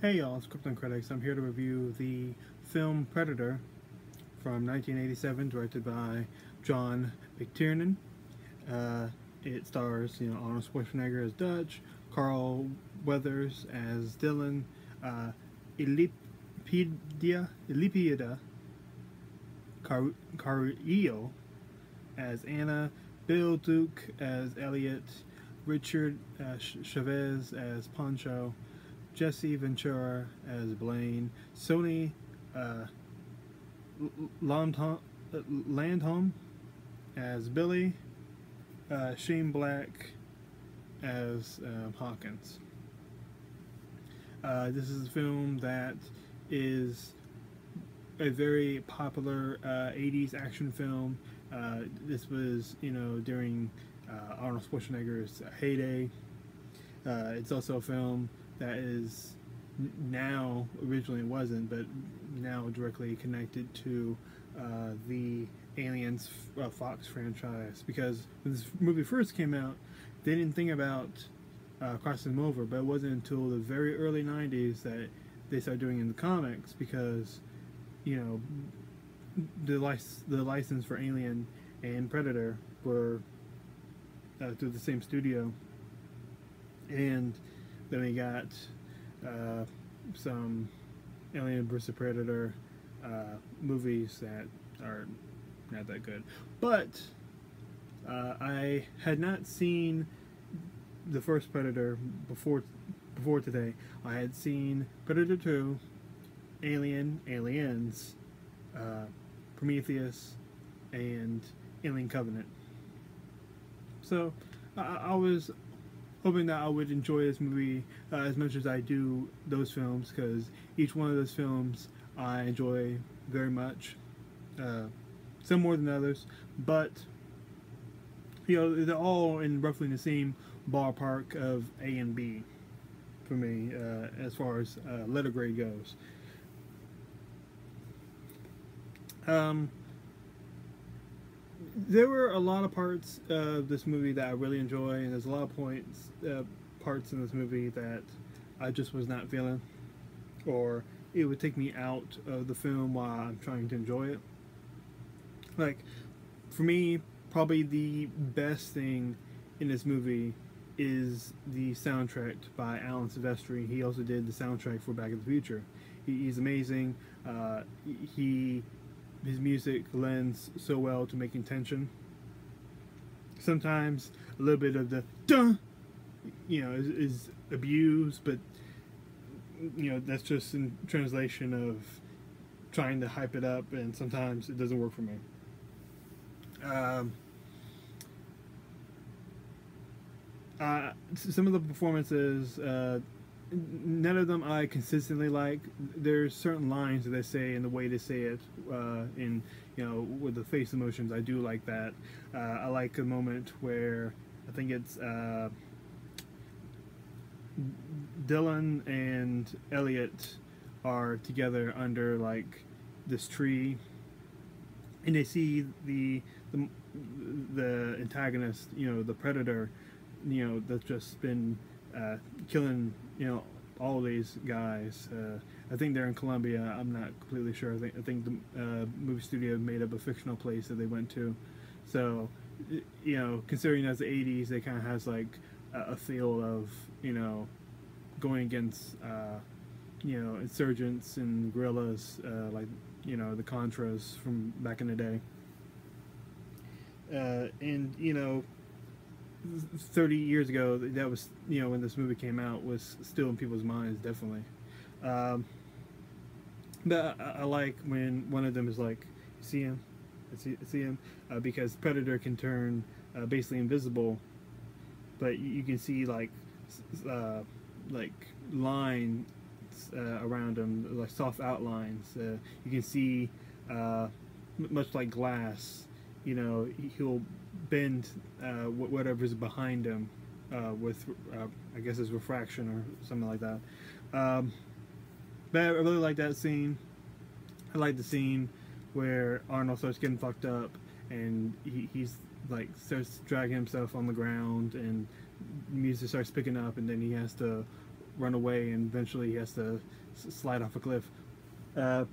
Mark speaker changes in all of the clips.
Speaker 1: Hey y'all, it's Krypton Critics. I'm here to review the film Predator from 1987, directed by John McTiernan. It stars, Arnold Schwarzenegger as Dutch, Carl Weathers as Dylan, Elipida Carrillo as Anna, Bill Duke as Elliot, Richard Chavez as Pancho, Jesse Ventura as Blaine, Sony uh, Landholm as Billy, Shane Black as Hawkins. This is a film that is a very popular 80s action film. This was, during Arnold Schwarzenegger's heyday. It's also a film that is now, originally it wasn't, but now directly connected to the Aliens Fox franchise. Because when this movie first came out, they didn't think about crossing them over, but it wasn't until the very early 90s that they started doing it in the comics, because, the license for Alien and Predator were through the same studio. And then we got some Alien vs. Predator movies that are not that good. But I had not seen the first Predator before today. I had seen Predator 2, Aliens, Prometheus, and Alien Covenant. So I was hoping that I would enjoy this movie as much as I do those films, because each one of those films I enjoy very much. Some more than others, but they're all in roughly the same ballpark of A and B for me, as far as letter grade goes. There were a lot of parts of this movie that I really enjoy, and there's a lot of parts in this movie that I just was not feeling, or it would take me out of the film while I'm trying to enjoy it. Like, for me, probably the best thing in this movie is the soundtrack by Alan Silvestri. He also did the soundtrack for Back to the Future. He's amazing. His music lends so well to making tension. Sometimes a little bit of the dun, is abused, but that's just in translation of trying to hype it up, and sometimes it doesn't work for me. Some of the performances, none of them I consistently like. There's certain lines that they say and the way they say it, with the face emotions. I do like that. I like a moment where I think it's Dylan and Elliot are together under like this tree, and they see the antagonist, the Predator, that's just been killing, all these guys. I think they're in Colombia. I'm not completely sure. I think the movie studio made up a fictional place that they went to. So, considering that's the 80s, they kind of has like a feel of, going against, insurgents and guerrillas, like, the Contras from back in the day. And 30 years ago, that was, when this movie came out, was still in people's minds, definitely. But I like when one of them is like, see him? I see him? Because Predator can turn basically invisible, but you can see like lines around him, like soft outlines. You can see, much like glass, he'll bend whatever's behind him with, I guess it's refraction or something like that. But I really like that scene. I like the scene where Arnold starts getting fucked up, and he's like starts dragging himself on the ground, and music starts picking up, and then he has to run away, and eventually he has to slide off a cliff. Uh,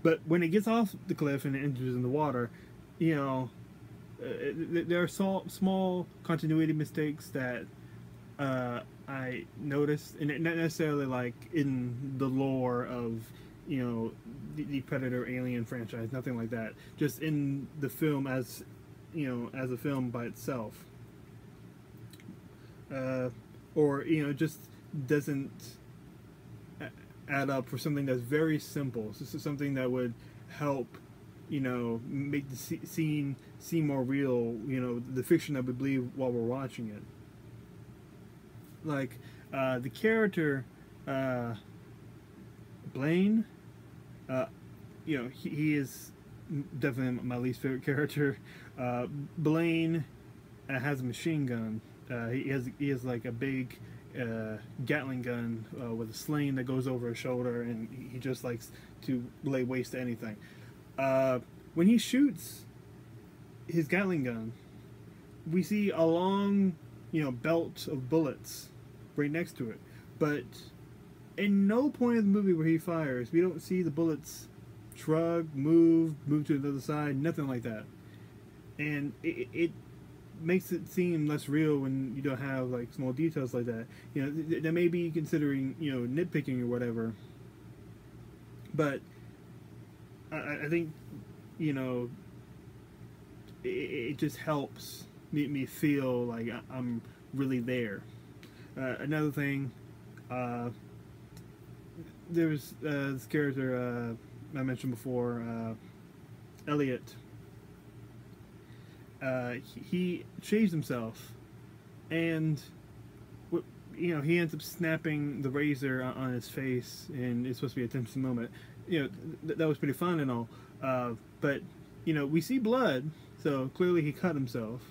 Speaker 1: but when it gets off the cliff and it enters in the water, you know, there are small continuity mistakes that I noticed, and not necessarily like in the lore of, you know, the Predator Alien franchise, nothing like that. Just in the film as, you know, as a film by itself, or you know, just doesn't add up for something that's very simple. So something that would help, you know, make the scene seem more real. You know, the fiction that we believe while we're watching it. Like the character Blaine, you know, he is definitely my least favorite character. Blaine has a machine gun. He has like a big Gatling gun with a sling that goes over his shoulder, and he just likes to lay waste to anything. When he shoots his Gatling gun, we see a long, you know, belt of bullets right next to it. But in no point of the movie where he fires, we don't see the bullets shrug, move to the other side, nothing like that. And it makes it seem less real when you don't have like small details like that. You know, that may be considering, you know, nitpicking or whatever. But I think, you know, it just helps me feel like I'm really there. Another thing, there was this character I mentioned before, Elliot. He shaves himself, and you know, he ends up snapping the razor on his face, and it's supposed to be a tense moment. You know, that was pretty fun and all, but you know, we see blood, so clearly he cut himself.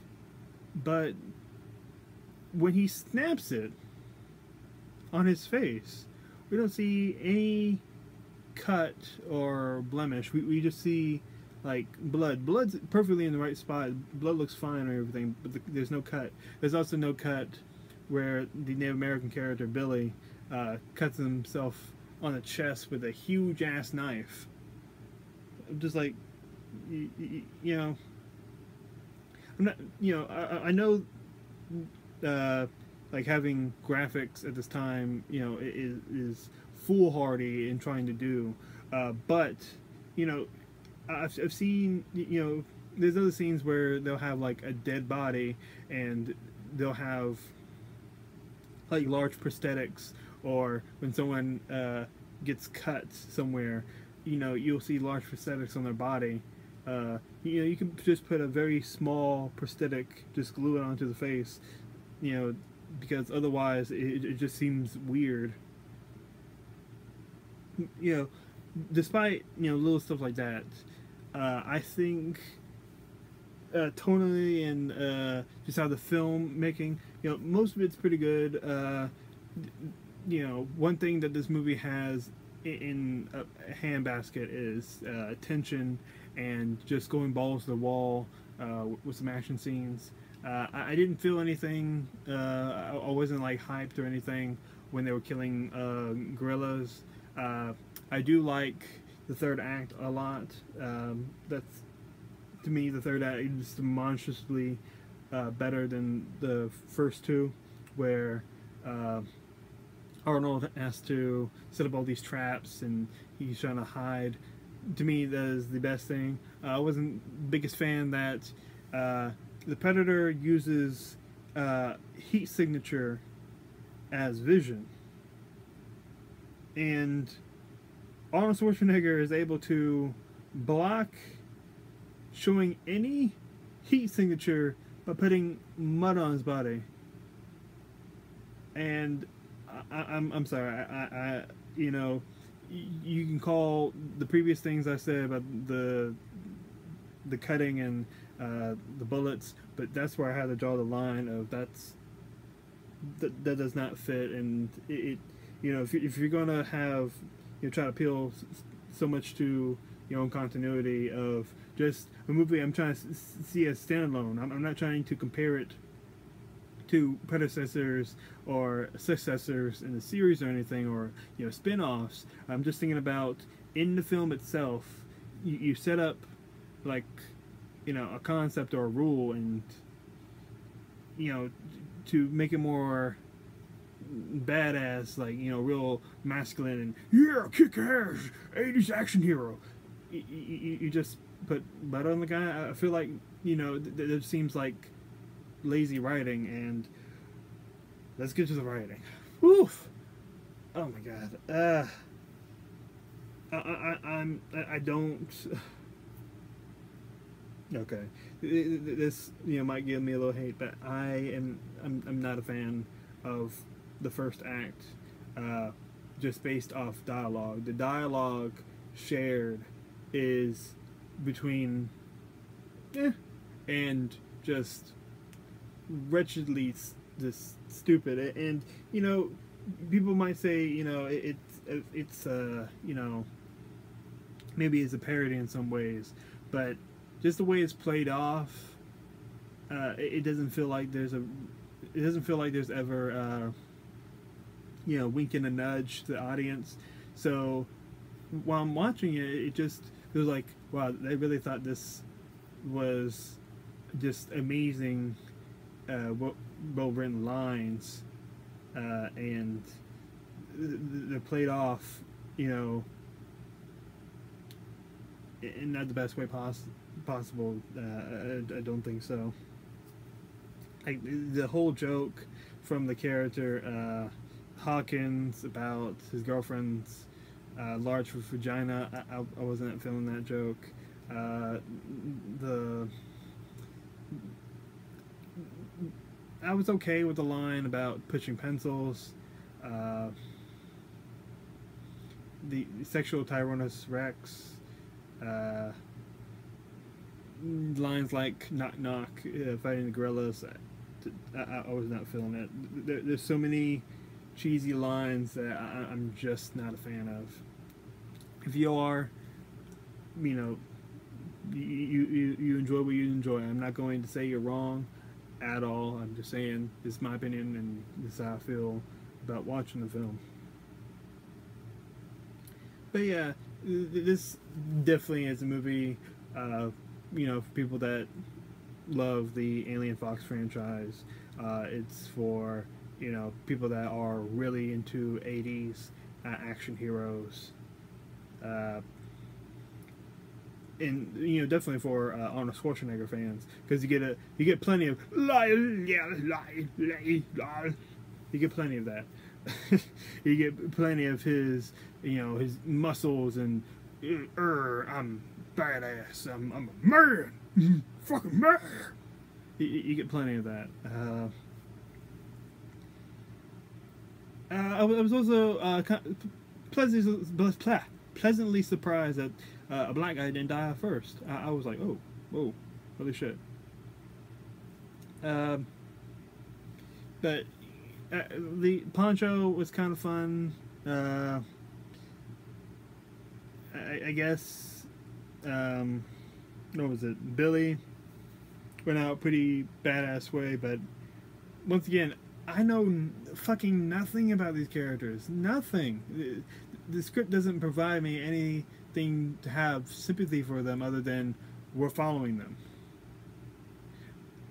Speaker 1: But when he snaps it on his face, we don't see any cut or blemish. We just see like blood. Blood's perfectly in the right spot. Blood looks fine and everything, but there's no cut. There's also no cut where the Native American character Billy cuts himself on the chest with a huge ass knife. I'm just like, you know, I'm not, you know, I know like having graphics at this time, you know, is foolhardy in trying to do, but you know, I've seen, you know, there's other scenes where they'll have like a dead body and they'll have like large prosthetics, or when someone gets cut somewhere, you know, you'll see large prosthetics on their body. You know, you can just put a very small prosthetic, just glue it onto the face, you know, because otherwise it just seems weird. You know, despite, you know, little stuff like that, I think tonally and just how the film making, you know, most of it's pretty good. You know, one thing that this movie has in a handbasket is tension and just going balls to the wall with some action scenes. I didn't feel anything. I wasn't like hyped or anything when they were killing gorillas. I do like the third act a lot. That's, to me, the third act is demonstrably better than the first two, where Arnold has to set up all these traps and he's trying to hide. To me, that is the best thing. I wasn't the biggest fan that the Predator uses heat signature as vision, and Arnold Schwarzenegger is able to block showing any heat signature by putting mud on his body. And I'm sorry, I you know, you can call the previous things I said about the cutting and the bullets, but that's where I had to draw the line of that does not fit. And it you know, if you're gonna have, you know, try to appeal so much to your own continuity of just a movie I'm trying to see as standalone, I'm not trying to compare it to predecessors or successors in the series or anything, or spin-offs. I'm just thinking about in the film itself. You set up like a concept or a rule, and to make it more badass, like real masculine and yeah, kick ass 80s action hero. You just put butt on the guy. I feel like it seems like lazy writing, and let's get to the writing. Oof. Oh my god. I don't. Okay, this might give me a little hate, but I'm not a fan of the first act, just based off dialogue. The dialogue shared is between and just wretchedly just stupid, and people might say it's maybe it's a parody in some ways, but just the way it's played off, it doesn't feel like there's ever wink and a nudge to the audience. So while I'm watching it, it just feels like, wow, they really thought this was just amazing, well written lines, and they're played off, in not the best way possible. I don't think so. Like the whole joke from the character Hawkins about his girlfriend's large vagina, I wasn't feeling that joke. I was okay with the line about pushing pencils. The sexual Tyrannosaurus Rex. Lines like knock knock, fighting the gorillas. I was not feeling it. There's so many cheesy lines that I'm just not a fan of. If you are, you enjoy what you enjoy. I'm not going to say you're wrong at all. I'm just saying this is my opinion, and this is how I feel about watching the film. But yeah, this definitely is a movie, for people that love the Alien Fox franchise. It's for, people that are really into 80s action heroes. And definitely for Arnold Schwarzenegger fans, because you get plenty of you get plenty of that. You get plenty of his his muscles and I'm badass, I'm a man, fucking man. You get plenty of that. I was also pleasantly surprised that a black guy didn't die first. I was like, oh, whoa, holy shit. But the poncho was kind of fun. I guess, what was it? Billy went out pretty badass way, but once again, I know fucking nothing about these characters. Nothing. The script doesn't provide me anything to have sympathy for them other than we're following them.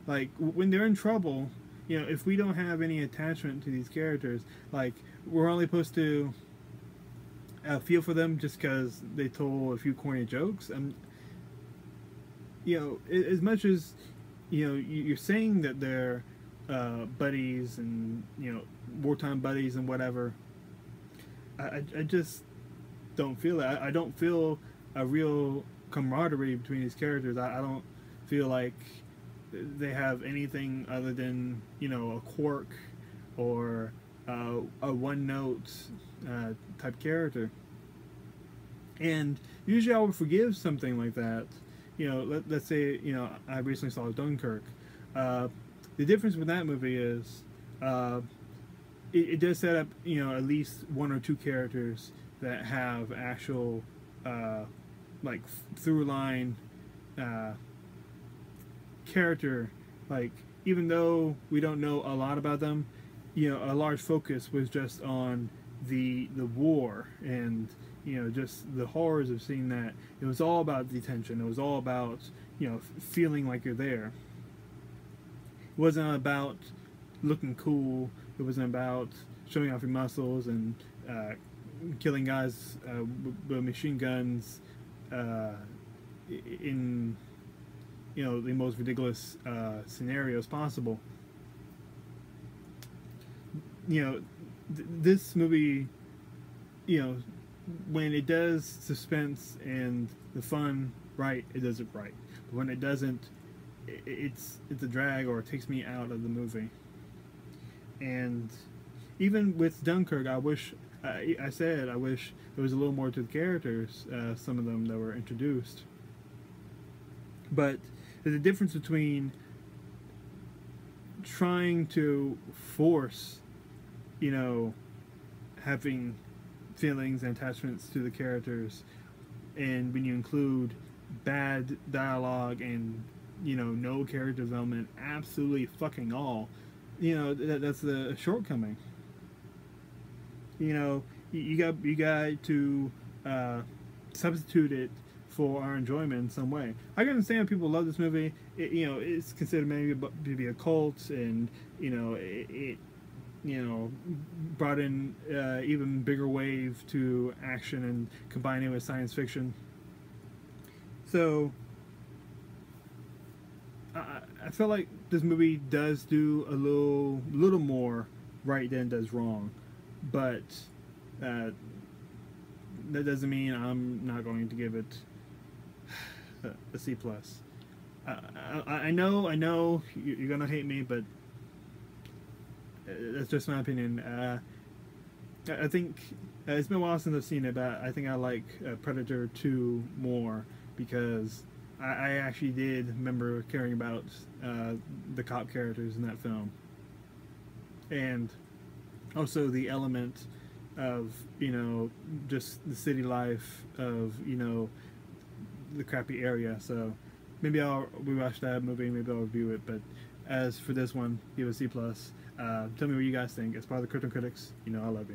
Speaker 1: Like, when they're in trouble, if we don't have any attachment to these characters, like, we're only supposed to feel for them just because they told a few corny jokes. And, as much as, you're saying that they're buddies and, wartime buddies and whatever, I just don't feel it. I don't feel a real camaraderie between these characters. I don't feel like they have anything other than a quirk or a one-note type character. And usually I would forgive something like that. Let's say I recently saw Dunkirk. The difference with that movie is it does set up at least one or two characters that have actual like through line character, like even though we don't know a lot about them, you know, a large focus was just on the war and, you know, just the horrors of seeing that. It was all about detention. It was all about, you know, feeling like you're there. It wasn't about looking cool. It wasn't about showing off your muscles and killing guys with machine guns in, you know, the most ridiculous scenarios possible. You know, this movie, you know, when it does suspense and the fun right, it does it right. But when it doesn't, it's a drag, or it takes me out of the movie. And even with Dunkirk, I wish I said I wish there was a little more to the characters. Some of them that were introduced, but there's a difference between trying to force, you know, having feelings and attachments to the characters, and when you include bad dialogue and, you know, no character development, absolutely fucking all, you know, that's the shortcoming. You know, you got to substitute it for our enjoyment in some way. I can understand people love this movie. You know, it's considered maybe to be a cult, and, you know, it you know, brought in even bigger wave to action and combining it with science fiction. So I feel like this movie does do a little more right than it does wrong, but that doesn't mean I'm not going to give it a C plus. I know you're gonna hate me, but that's just my opinion. I think it's been a while since I've seen it, but I think I like Predator 2 more, because I actually did remember caring about the cop characters in that film, and also the element of, you know, just the city life of, you know, the crappy area. So maybe I'll rewatch that movie, maybe I'll review it. But as for this one, give it a C plus. Tell me what you guys think. As part of the Krypton Critics, you know I love you.